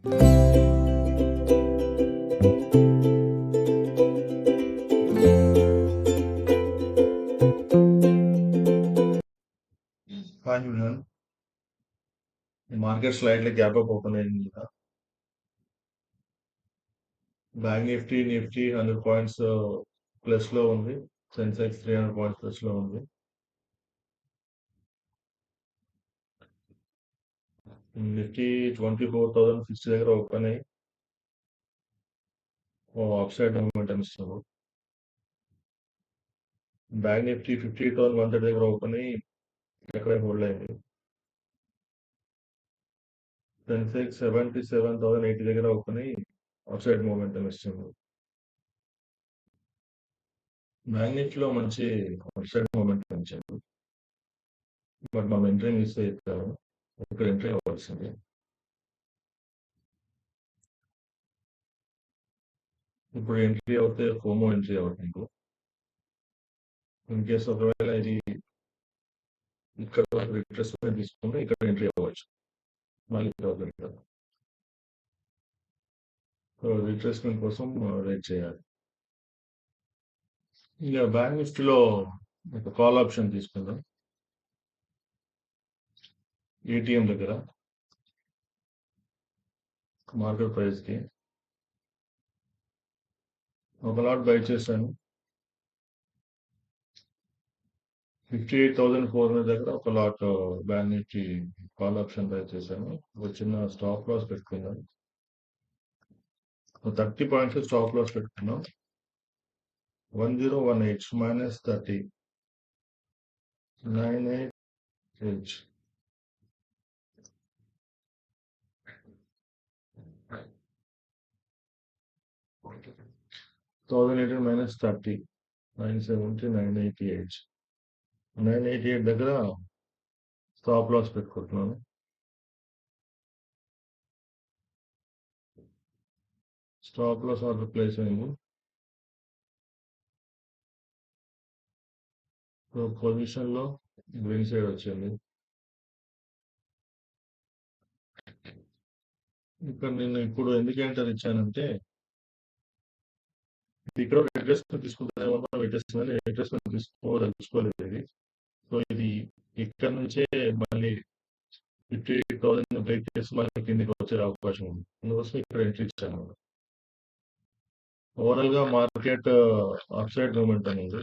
Hi Julian, the market slightly gap up open in Bank Nifty 100 points plus లో ఉంది. Sensex 300 points plus లో ఉంది. Nifty 24,060 దగ్గర open అయ్యి అప్సైడ్ మూమెంటం ఇస్తుంది. బ్యాంక్ నిఫ్టీ 58,130 దగ్గర ఓపెన్ అయ్యి ఎక్కడ హోల్డ్ అయింది. సెన్సెక్స్ 77,080 దగ్గర ఓపెన్ అయ్యి అప్సైడ్ మూమెంటం ఇస్తుంది. బ్యాంక్ నిఫ్టీలో మంచి అప్సైడ్ మూమెంటం ఇచ్చింది. బట్ మనం ఎంట్రీ మిస్ అవుతాము. ఇక్కడ ఎంట్రీ అవ్వాల్సింది. ఇప్పుడు ఎంట్రీ అవుతే ఫోమో ఎంట్రీ అవుతుంది మీకు. ఇన్ కేస్ ఒకవేళ ఇది ఇక్కడ రిట్రేస్మెంట్ తీసుకుంటే ఇక్కడ ఎంట్రీ అవ్వచ్చు. మళ్ళీ రిట్రేస్మెంట్ కోసం వెయిట్ చేయాలి. ఇక బ్యాంక్ నిఫ్టీలో ఒక కాల్ ఆప్షన్ తీసుకుందాం. ఏటీఎం దగ్గర మార్కెట్ ప్రైస్కి ఒక లాట్ బై చేశాను. 58,400 దగ్గర ఒక lot bank Nifty call option by చేశాను. ఒక చిన్న స్టాప్ లాస్ పెట్టుకున్నాను. 30 పాయింట్స్ స్టాప్ లాస్ పెట్టుకున్నాం. 1018 minus 30 98H 1018 minus 30 970 988 988 దగ్గర స్టాప్ లాస్ పెట్టుకుంటున్నాను. స్టాప్ లాస్ ఆర్డర్ ప్లేస్ అయింది. పొజిషన్ లో గ్రీన్ సైడ్ వచ్చింది. ఇక్కడ నేను ఇప్పుడు ఎందుకు ఎంటర్ ఇచ్చానంటే ఇక్కడ రిట్రేస్మెంట్ తీసుకుంటానేమో పెట్టేస్తుందని రిట్రేస్మెంట్ తీసుకోలేదు ఇది. సో ఇది ఇక్కడ నుంచే మళ్ళీ 58,000 బ్రేక్ చేసి మళ్ళీ కిందికి వచ్చే అవకాశం ఉంది. అందుకోసం ఇక్కడ ఎంట్రీ ఇచ్చాను. ఓవరాల్ గా మార్కెట్ అప్సైడ్ మూమెంట్ అనేది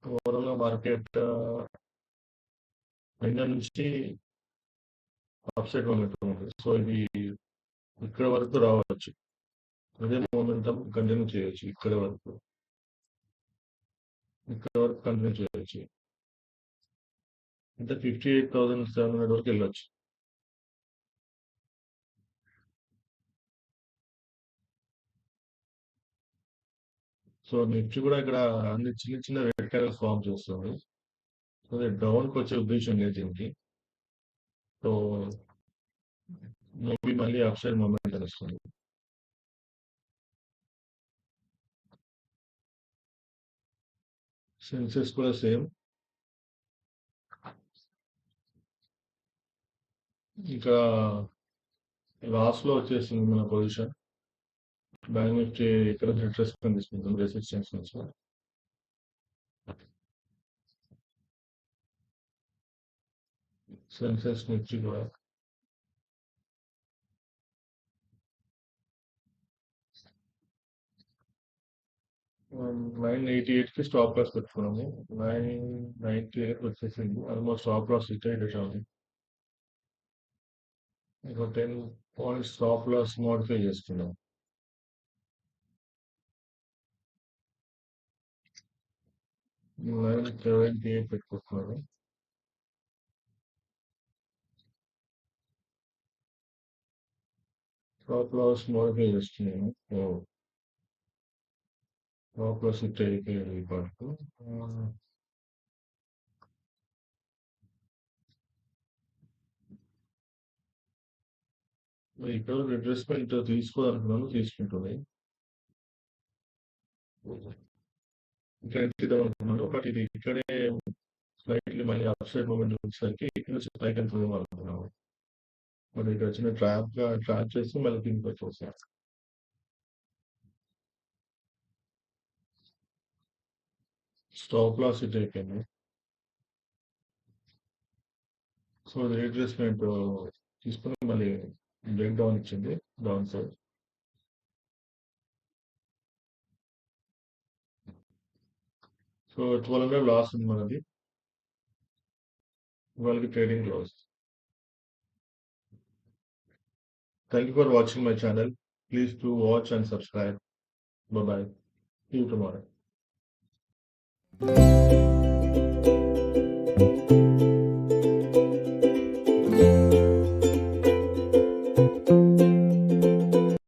ఓవరాల్ గా మార్కెట్ నిన్న నుంచి అప్సైడ్ మూమెంట్ ఉంది. సో ఇది ఇక్కడ వరకు రావచ్చు. అదే మూమెంటం కంటిన్యూ చేయొచ్చు. ఇక్కడ వరకు కంటిన్యూ చేయొచ్చు. అంటే 58,700 వరకు వెళ్ళొచ్చు. సో నిఫ్టీ కూడా ఇక్కడ అన్ని చిన్న చిన్న రెడ్ క్యాండిల్స్ ఫామ్ చేస్తుంది. సో డౌన్కి వచ్చే ఉద్దేశం లేదు దీనికి. సో మేబీ మళ్ళీ అప్ సైడ్ మూమెంట్ వస్తుంది. సెన్సెక్స్ కూడా సేమ్. ఇంకా లాస్ట్ లో వచ్చేసింది మన పొజిషన్. బ్యాంక్ నిఫ్టీ ఇక్కడ రిట్రేస్మెంట్ తీసుకుంటుంది రెసిస్టెన్స్ నుంచి. సెన్సెక్స్ నిఫ్టీ కూడా $988 స్టాప్ లాస్ పెట్టుకున్నాము. 998 వచ్చేసింది. ఆల్మోస్ట్ స్టాప్ లాస్ హిట్ అయ్యేటట్టు. ఇంకో 10 పాయింట్స్ స్టాప్ లాస్ మోడిఫై చేసుకున్నాం. 978 పెట్టుకుంటున్నాను. స్టాప్ లాస్ మోడిఫై చేస్తున్నాను. స్టాప్ లాస్ హిట్ అయిపోయింది ఈ పార్ట్. ఇక్కడ రిట్రేస్మెంట్ తీసుకోవాలనుకున్నాను, తీసుకుంటుంది. ఇంకా ఎంట్రీద్దాం అనుకున్నాను, బట్ ఇది ఇక్కడే స్లైట్లీ మళ్ళీ అప్ సైడ్ మూమెంట్ వచ్చేసరికి ఇక్కడ నుంచి పైకి వెళ్తుందేమో అనుకున్నాను. మరి ఇక్కడ చిన్న ట్రాప్ చేసి మళ్ళీ కిందకి వచ్చేసాం. స్టాప్ లాస్ హిట్ అయిపోయింది. సో అది రీట్రేస్మెంట్ తీసుకుని మళ్ళీ బ్రేక్ డౌన్ ఇచ్చింది డౌన్ సైడ్. సో 1200 లాస్ ఉంది మనది. వాళ్ళకి trading close. Thank you for watching my channel. Please do watch and subscribe. Bye bye. See you tomorrow.